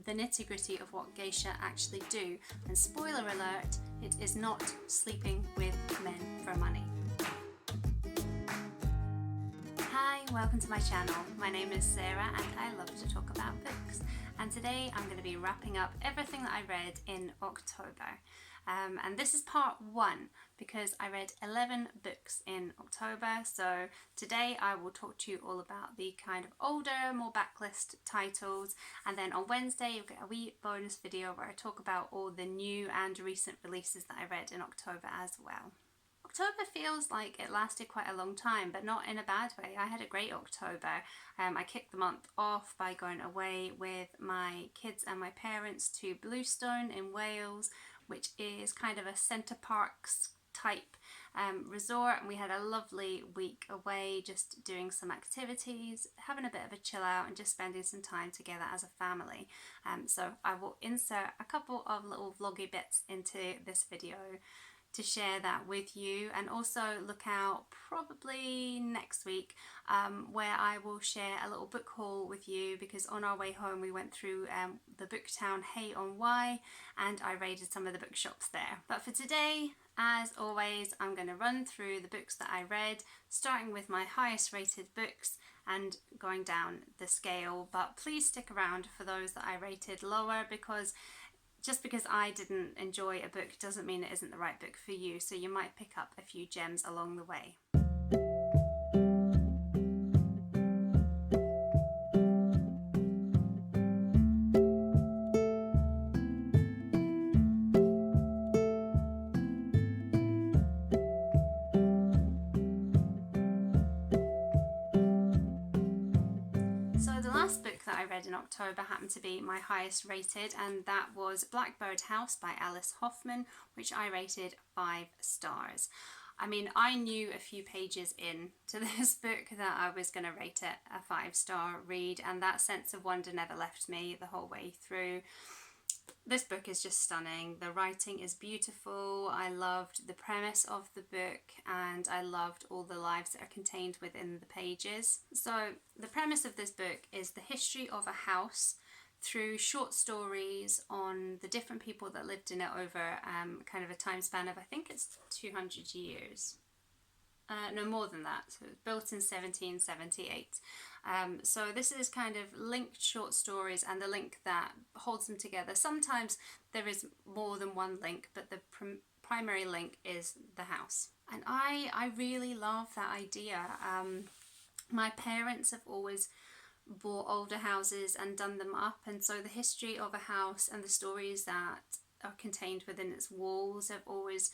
the nitty-gritty of what geisha actually do. And spoiler alert, it is not sleeping with men for money. Hi, welcome to my channel. My name is Sarah and I love to talk about books. And today I'm going to be wrapping up everything that I read in October. And this is part 1 because I read 11 books in October. So today I will talk to you all about the kind of older, more backlist titles. And then on Wednesday you'll get a wee bonus video where I talk about all the new and recent releases that I read in October as well. October feels like it lasted quite a long time, but not in a bad way. I had a great October. I kicked the month off by going away with my kids and my parents to Bluestone in Wales, which is kind of a centre parks type resort, and we had a lovely week away just doing some activities, having a bit of a chill out and just spending some time together as a family. So I will insert a couple of little vloggy bits into this video to share that with you, and also look out probably next week where I will share a little book haul with you, because on our way home we went through the book town Hay-on-Wye and I raided some of the bookshops there. But for today, as always, I'm going to run through the books that I read, starting with my highest rated books and going down the scale. But please stick around for those that I rated lower, because just because I didn't enjoy a book doesn't mean it isn't the right book for you, so you might pick up a few gems along the way. That I read in October happened to be my highest rated, and that was Blackbird House by Alice Hoffman, which I rated 5 stars. I mean, I knew a few pages in to this book that I was going to rate it a 5-star read, and that sense of wonder never left me the whole way through. This book is just stunning. The writing is beautiful. I loved the premise of the book and I loved all the lives that are contained within the pages. So the premise of this book is the history of a house through short stories on the different people that lived in it over kind of a time span of, I think it's 200 years. No, more than that. So it was built in 1778. So this is kind of linked short stories and the link that holds them together. Sometimes there is more than one link, but the primary link is the house. And I really love that idea. My parents have always bought older houses and done them up, and so the history of a house and the stories that are contained within its walls have always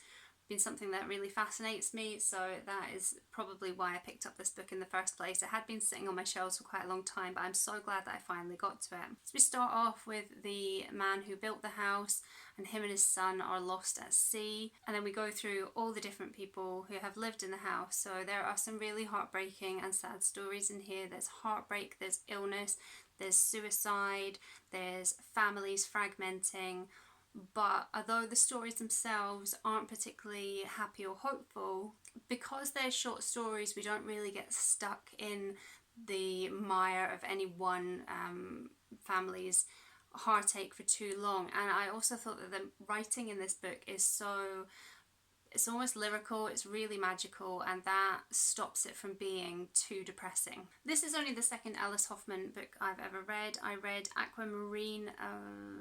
been something that really fascinates me. So that is probably why I picked up this book in the first place. It had been sitting on my shelves for quite a long time, but I'm so glad that I finally got to it. So we start off with the man who built the house, and him and his son are lost at sea, and then we go through all the different people who have lived in the house. So there are some really heartbreaking and sad stories in here. There's heartbreak, there's illness, there's suicide, there's families fragmenting. But although the stories themselves aren't particularly happy or hopeful, because they're short stories, we don't really get stuck in the mire of any one family's heartache for too long. And I also thought that the writing in this book is so, it's almost lyrical, it's really magical, and that stops it from being too depressing. This is only the second Alice Hoffman book I've ever read. I read Aquamarine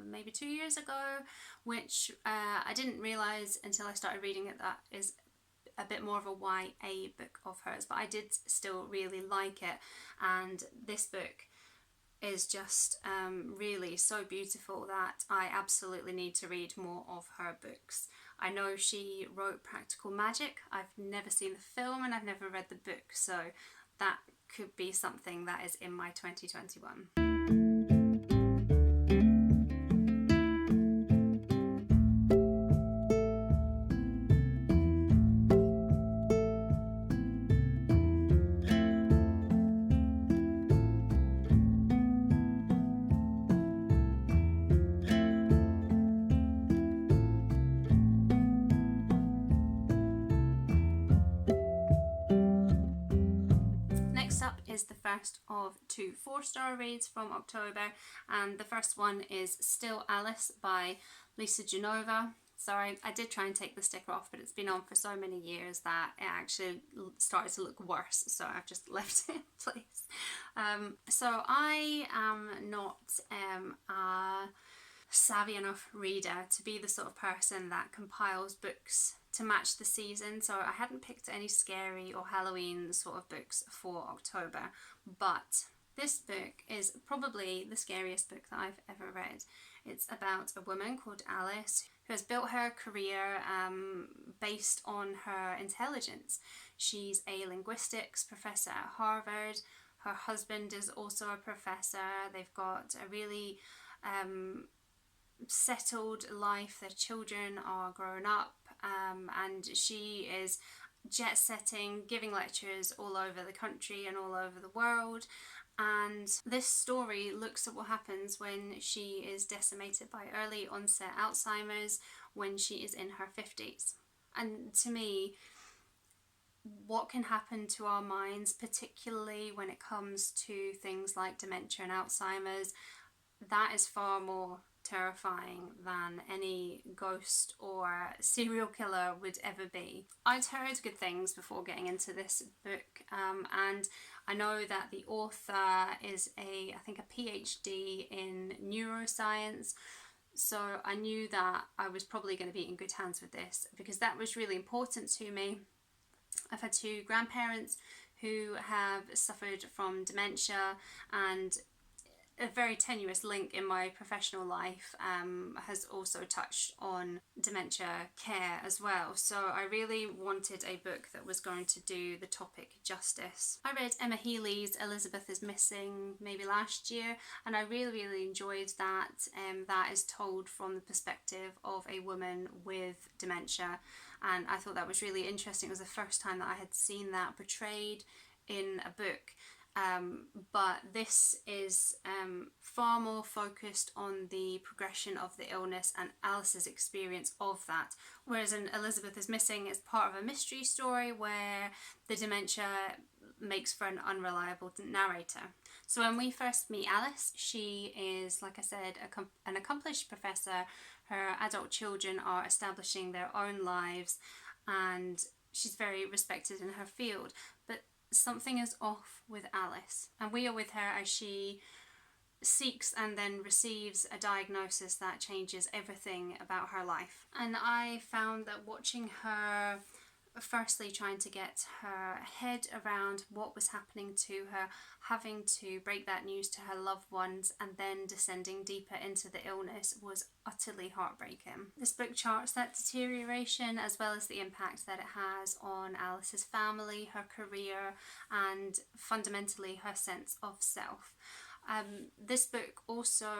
maybe 2 years ago, which I didn't realise until I started reading it that is a bit more of a YA book of hers, but I did still really like it, and this book is just really so beautiful that I absolutely need to read more of her books. I know she wrote Practical Magic. I've never seen the film and I've never read the book, so that could be something that is in my 2021. is the first of 2 4-star reads from October, and the first one is Still Alice by Lisa Genova. Sorry, I did try and take the sticker off, but it's been on for so many years that it actually started to look worse, so I've just left it in place. So I am not a savvy enough reader to be the sort of person that compiles books to match the season, so I hadn't picked any scary or Halloween sort of books for October, but this book is probably the scariest book that I've ever read. It's about a woman called Alice who has built her career based on her intelligence. She's a linguistics professor at Harvard. Her husband is also a professor. They've got a really settled life. Their children are grown up, and she is jet setting, giving lectures all over the country and all over the world. And this story looks at what happens when she is decimated by early onset Alzheimer's when she is in her 50s. And to me, what can happen to our minds, particularly when it comes to things like dementia and Alzheimer's, that is far more terrifying than any ghost or serial killer would ever be. I'd heard good things before getting into this book, and I know that the author is I think a PhD in neuroscience, so I knew that I was probably going to be in good hands with this, because that was really important to me. I've had 2 grandparents who have suffered from dementia, and a very tenuous link in my professional life has also touched on dementia care as well. So I really wanted a book that was going to do the topic justice. I read Emma Healy's Elizabeth is Missing maybe last year, and I really enjoyed that. That is told from the perspective of a woman with dementia, and I thought that was really interesting. It was the first time that I had seen that portrayed in a book. But this is far more focused on the progression of the illness and Alice's experience of that, whereas in Elizabeth is Missing is part of a mystery story where the dementia makes for an unreliable narrator. So when we first meet Alice, she is, like I said, an accomplished professor. Her adult children are establishing their own lives, and she's very respected in her field. But something is off with Alice, and we are with her as she seeks and then receives a diagnosis that changes everything about her life. And I found that watching her firstly trying to get her head around what was happening to her, having to break that news to her loved ones, and then descending deeper into the illness was utterly heartbreaking. This book charts that deterioration as well as the impact that it has on Alice's family, her career, and fundamentally her sense of self. This book also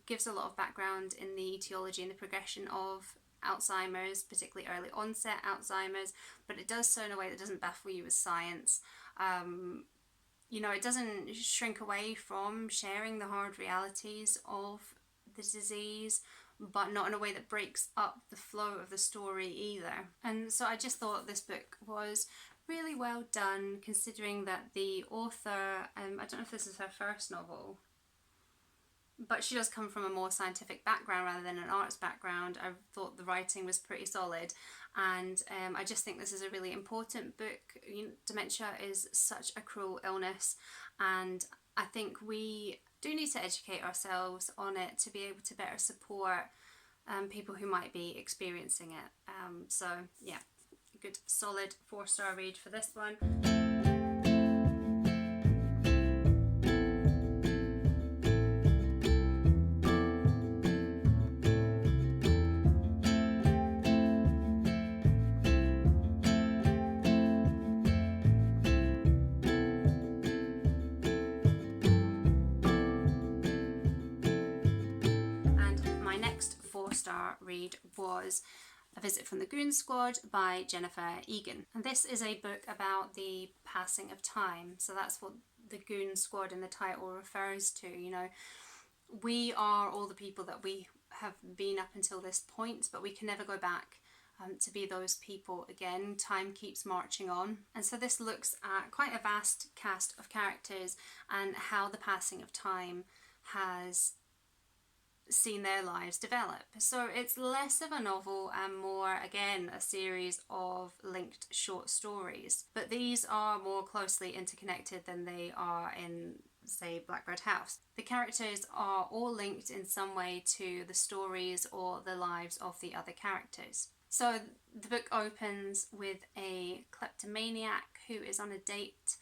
gives a lot of background in the etiology and the progression of Alzheimer's, particularly early onset Alzheimer's, but it does so in a way that doesn't baffle you with science. It doesn't shrink away from sharing the hard realities of the disease, but not in a way that breaks up the flow of the story either. And so I just thought this book was really well done, considering that the author, I don't know if this is her first novel, but she does come from a more scientific background rather than an arts background. I thought the writing was pretty solid, and I just think this is a really important book. Dementia is such a cruel illness, and I think we do need to educate ourselves on it to be able to better support people who might be experiencing it. So yeah, a good solid 4-star read for this one. Read was A Visit from the Goon Squad by Jennifer Egan, and this is a book about the passing of time. So that's what the Goon Squad in the title refers to. We are all the people that we have been up until this point, but we can never go back to be those people again. Time keeps marching on. And so this looks at quite a vast cast of characters and how the passing of time has seen their lives develop. So it's less of a novel and more, again, a series of linked short stories. But these are more closely interconnected than they are in, say, Blackbird House. The characters are all linked in some way to the stories or the lives of the other characters. So the book opens with a kleptomaniac who is on a date,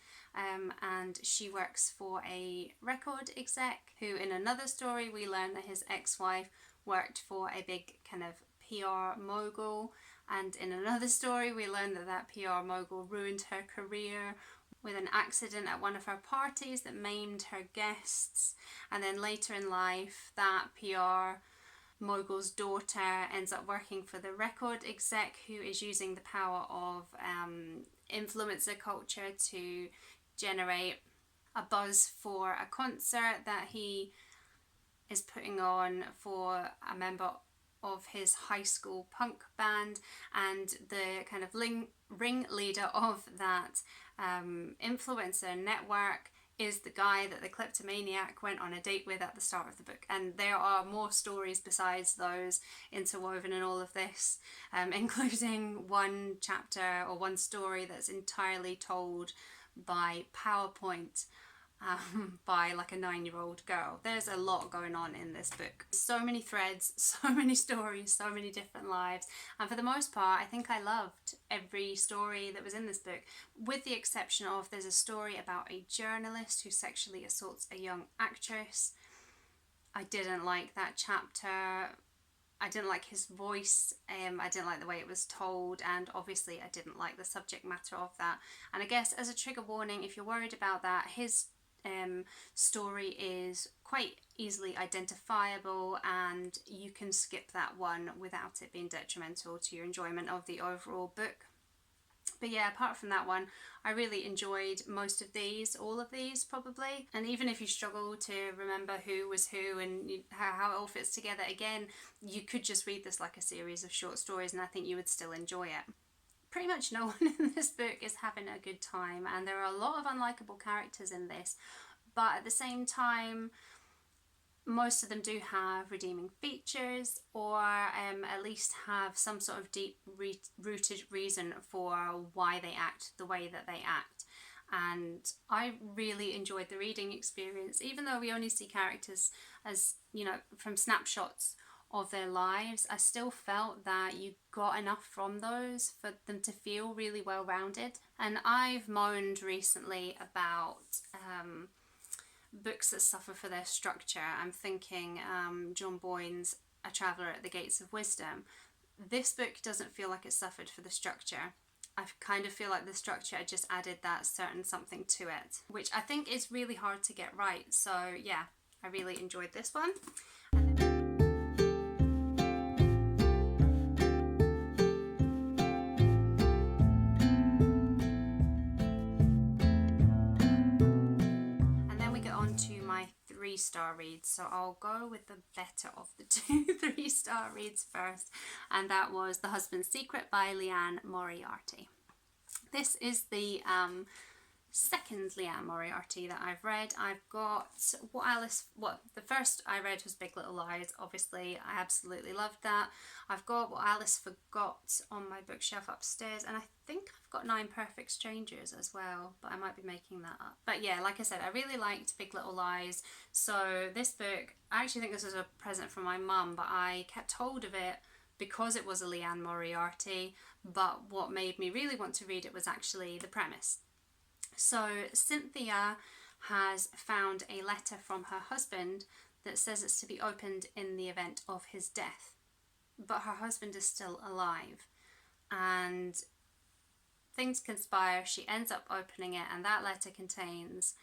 and she works for a record exec who, in another story, we learn that his ex-wife worked for a big kind of PR mogul, and in another story we learn that that PR mogul ruined her career with an accident at one of her parties that maimed her guests, and then later in life that PR mogul's daughter ends up working for the record exec who is using the power of influencer culture to generate a buzz for a concert that he is putting on for a member of his high school punk band, and the kind of ringleader of that influencer network is the guy that the kleptomaniac went on a date with at the start of the book. And there are more stories besides those interwoven in all of this, including one chapter or one story that's entirely told by PowerPoint by like a 9-year-old girl. There's a lot going on in this book. So many threads, so many stories, so many different lives, and for the most part I think I loved every story that was in this book, with the exception of there's a story about a journalist who sexually assaults a young actress. I didn't like that chapter. I didn't like his voice, I didn't like the way it was told, and obviously I didn't like the subject matter of that. And I guess as a trigger warning, if you're worried about that, his story is quite easily identifiable and you can skip that one without it being detrimental to your enjoyment of the overall book. But yeah, apart from that one, I really enjoyed most of these, all of these probably. And even if you struggle to remember who was who and how it all fits together, again, you could just read this like a series of short stories and I think you would still enjoy it. Pretty much no one in this book is having a good time, and there are a lot of unlikable characters in this, but at the same time most of them do have redeeming features, or at least have some sort of deep rooted reason for why they act the way that they act. And I really enjoyed the reading experience, even though we only see characters as, you know, from snapshots of their lives. I still felt that you got enough from those for them to feel really well rounded. And I've moaned recently about books that suffer for their structure. I'm thinking John Boyne's A Traveller at the Gates of Wisdom. This book doesn't feel like it suffered for the structure. I kind of feel like the structure just added that certain something to it, which I think is really hard to get right. So yeah, I really enjoyed this one. And then we get on to my 3-star reads. So I'll go with the better of the two 3-star reads first, and that was The Husband's Secret by Lianne Moriarty. This is the second Lianne Moriarty that I've read. I've got the first I read was Big Little Lies. Obviously I absolutely loved that. I've got What Alice Forgot on my bookshelf upstairs, and I think I've got 9 Perfect Strangers as well, but I might be making that up. But yeah, like I said, I really liked Big Little Lies, so this book, I actually think this was a present from my mum, but I kept hold of it because it was a Lianne Moriarty, but what made me really want to read it was actually the premise. So Cynthia has found a letter from her husband that says it's to be opened in the event of his death, but her husband is still alive, and things conspire. She ends up opening it, and that letter contains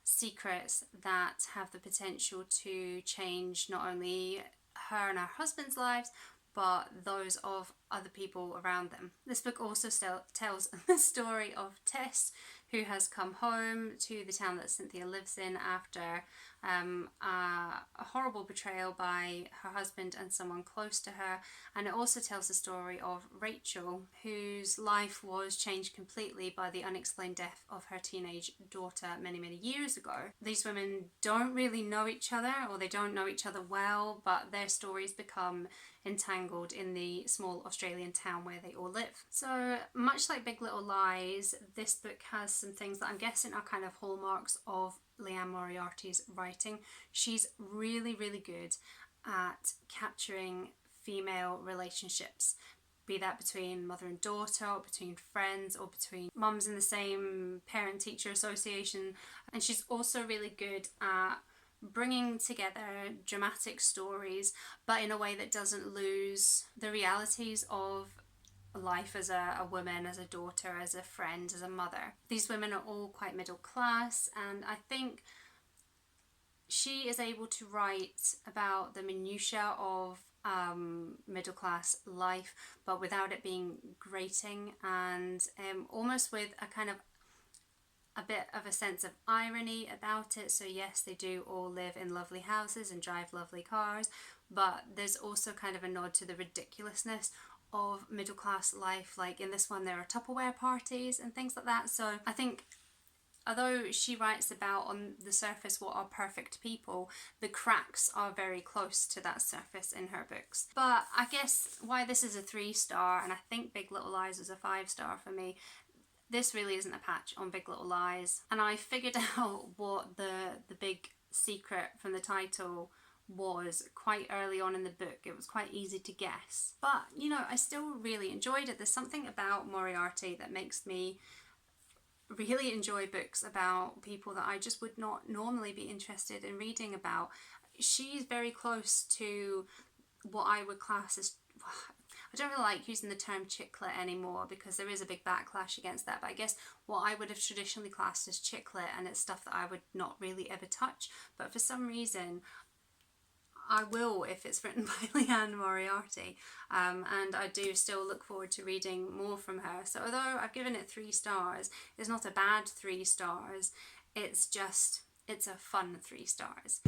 secrets that have the potential to change not only her and her husband's lives, but those of other people around them. This book also tells the story of Tess, who has come home to the town that Cynthia lives in after a horrible betrayal by her husband and someone close to her, and it also tells the story of Rachel, whose life was changed completely by the unexplained death of her teenage daughter many years ago. These women don't really know each other, or they don't know each other well, but their stories become entangled in the small Australian town where they all live. So much like Big Little Lies, this book has some things that I'm guessing are kind of hallmarks of Lianne Moriarty's writing. She's really good at capturing female relationships, be that between mother and daughter, or between friends, or between mums in the same parent-teacher association. And she's also really good at bringing together dramatic stories, but in a way that doesn't lose the realities of life as a woman, as a daughter, as a friend, as a mother. These women are all quite middle class, and I think she is able to write about the minutiae of middle class life, but without it being grating, and almost with a kind of a bit of a sense of irony about it. So yes, they do all live in lovely houses and drive lovely cars, but there's also kind of a nod to the ridiculousness of middle class life. Like in this one, there are Tupperware parties and things like that. So I think although she writes about on the surface what are perfect people, the cracks are very close to that surface in her books. But I guess why this is a 3-star, and I think Big Little Lies is a 5-star for me, this really isn't a patch on Big Little Lies. And I figured out what the big secret from the title was quite early on in the book. It was quite easy to guess. But, you know, I still really enjoyed it. There's something about Moriarty that makes me really enjoy books about people that I just would not normally be interested in reading about. She's very close to what I would class as... I don't really like using the term chick lit anymore because there is a big backlash against that, but I guess what I would have traditionally classed as chick lit, and it's stuff that I would not really ever touch, but for some reason I will if it's written by Lianne Moriarty, and I do still look forward to reading more from her. So although I've given it 3 stars, it's not a bad 3 stars, it's a fun 3 stars.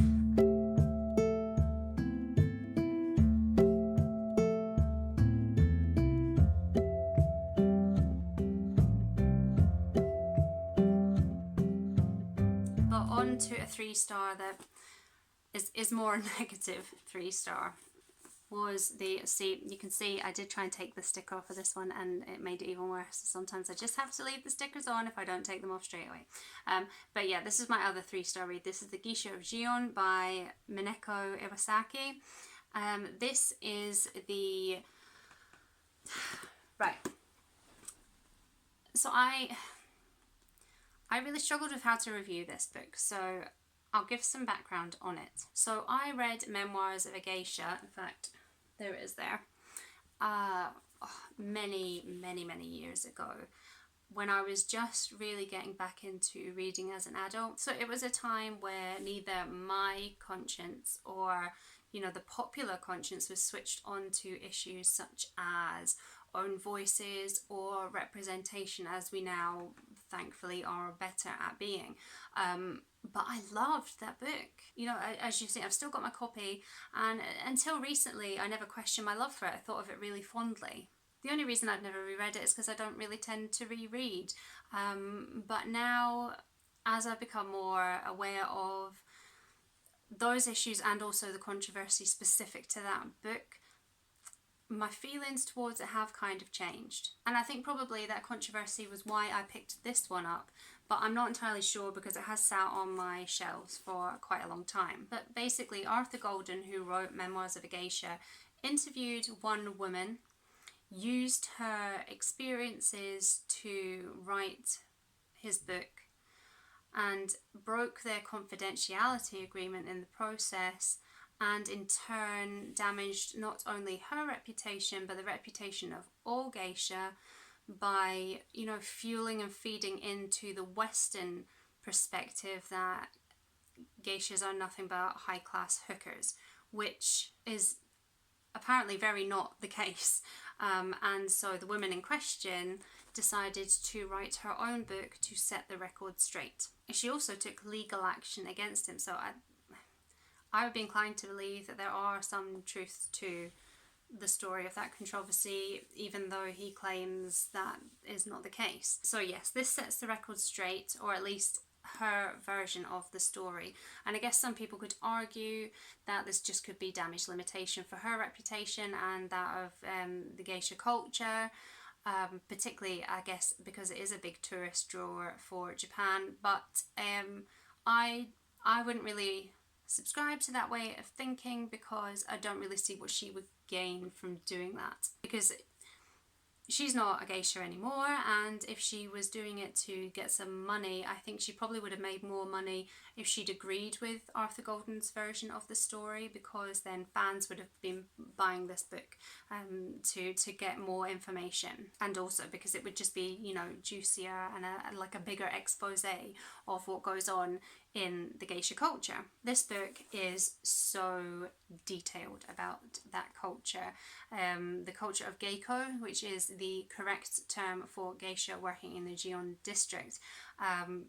To a 3-star that is more a negative 3-star was you can see I did try and take the sticker off of this one, and it made it even worse. Sometimes I just have to leave the stickers on if I don't take them off straight away. But yeah, this is my other 3-star read. This is The Geisha of Gion by Mineko Iwasaki. This is the... Right. So I really struggled with how to review this book, so I'll give some background on it. So I read Memoirs of a Geisha, in fact, there it is there, many years ago, when I was just really getting back into reading as an adult. So it was a time where neither my conscience or, you know, the popular conscience was switched on to issues such as own voices or representation, as we now thankfully are better at being. But I loved that book. You know, as you've seen, I've still got my copy, and until recently I never questioned my love for it. I thought of it really fondly. The only reason I've never reread it is because I don't really tend to reread. But now, as I've become more aware of those issues and also the controversy specific to that book, my feelings towards it have kind of changed. And I think probably that controversy was why I picked this one up, but I'm not entirely sure because it has sat on my shelves for quite a long time. But basically, Arthur Golden, who wrote Memoirs of a Geisha, interviewed one woman, used her experiences to write his book, and broke their confidentiality agreement in the process, and in turn damaged not only her reputation but the reputation of all geisha by, you know, fueling and feeding into the Western perspective that geishas are nothing but high-class hookers, which is apparently very not the case. And so the woman in question decided to write her own book to set the record straight. She also took legal action against him, so I would be inclined to believe that there are some truths to the story of that controversy, even though he claims that is not the case. So yes, this sets the record straight, or at least her version of the story. And I guess some people could argue that this just could be damage limitation for her reputation and that of the geisha culture, particularly I guess because it is a big tourist draw for Japan. But I wouldn't really subscribe to that way of thinking, because I don't really see what she would gain from doing that, because she's not a geisha anymore, and if she was doing it to get some money, I think she probably would have made more money if she'd agreed with Arthur Golden's version of the story, because then fans would have been buying this book to get more information, and also because it would just be, you know, juicier and like a bigger expose of what goes on in the geisha culture. This book is so detailed about that culture, the culture of geiko, which is the correct term for geisha working in the Gion district.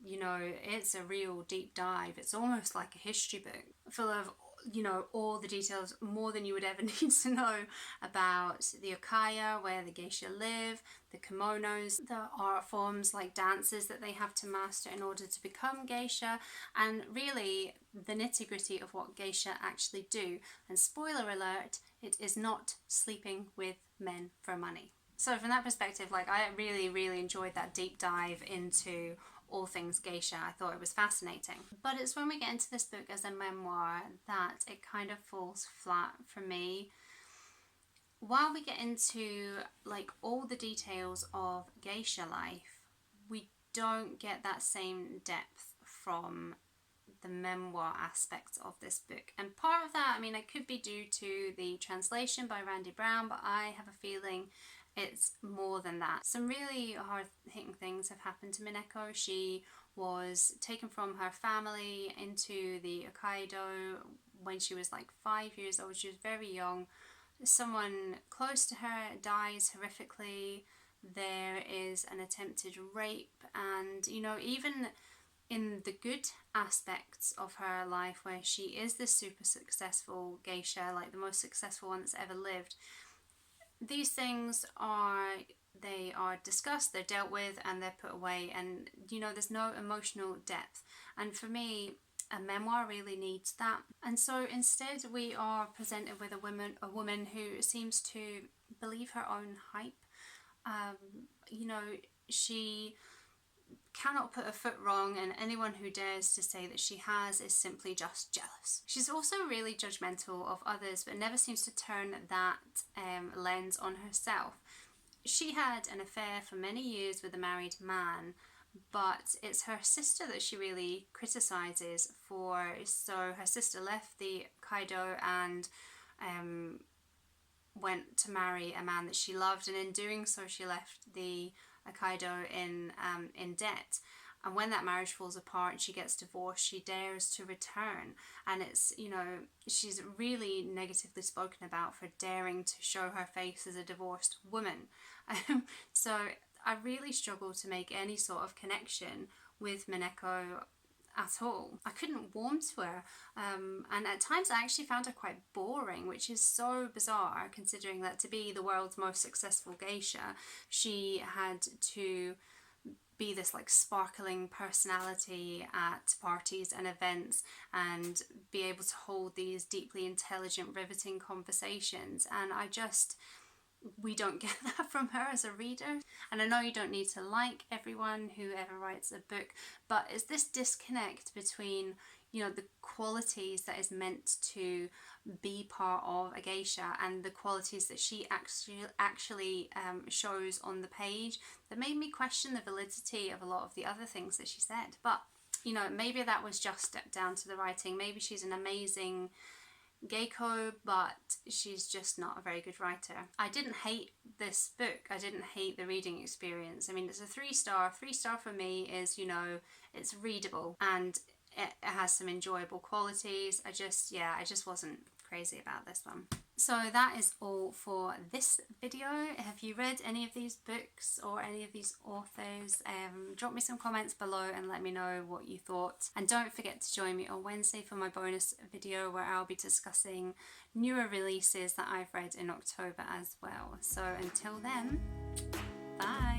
You know, it's a real deep dive. It's almost like a history book full of, you know, all the details, more than you would ever need to know about the okaya, where the geisha live, the kimonos, the art forms like dances that they have to master in order to become geisha, and really the nitty-gritty of what geisha actually do. And spoiler alert, it is not sleeping with men for money. So from that perspective, like, I really enjoyed that deep dive into all things geisha. I thought it was fascinating. But it's when we get into this book as a memoir that it kind of falls flat for me. While we get into like all the details of geisha life, we don't get that same depth from the memoir aspects of this book. And part of that, I mean, it could be due to the translation by Randy Brown, but I have a feeling it's more than that. Some really hard-hitting things have happened to Mineko. She was taken from her family into the Hokkaido when she was like 5 years old. She was very young. Someone close to her dies horrifically. There is an attempted rape, and, you know, even in the good aspects of her life, where she is this super successful geisha, like the most successful one that's ever lived, these things are discussed, they're dealt with, and they're put away, and, you know, there's no emotional depth. And for me, a memoir really needs that. And so instead we are presented with a woman who seems to believe her own hype. You know, she cannot put a foot wrong, and anyone who dares to say that she has is simply just jealous. She's also really judgmental of others, but never seems to turn that lens on herself. She had an affair for many years with a married man, but it's her sister that she really criticises for. So her sister left the Kaido and went to marry a man that she loved, and in doing so she left the Kaido in debt. And when that marriage falls apart and she gets divorced, she dares to return. And it's, you know, she's really negatively spoken about for daring to show her face as a divorced woman. So I really struggle to make any sort of connection with Mineko at all. I couldn't warm to her, and at times I actually found her quite boring, which is so bizarre considering that to be the world's most successful geisha, she had to be this like sparkling personality at parties and events and be able to hold these deeply intelligent, riveting conversations. And we don't get that from her as a reader. And I know you don't need to like everyone who ever writes a book, but it's this disconnect between, you know, the qualities that is meant to be part of a geisha and the qualities that she actually shows on the page, that made me question the validity of a lot of the other things that she said. But, you know, maybe that was just down to the writing. Maybe she's an amazing geiko, but she's just not a very good writer. I didn't hate this book. I didn't hate the reading experience. I mean, it's a 3-star. 3-star for me is, you know, it's readable and it has some enjoyable qualities. I just wasn't crazy about this one. So that is all for this video. Have you read any of these books or any of these authors? Drop me some comments below and let me know what you thought. And don't forget to join me on Wednesday for my bonus video where I'll be discussing newer releases that I've read in October as well. So until then, bye!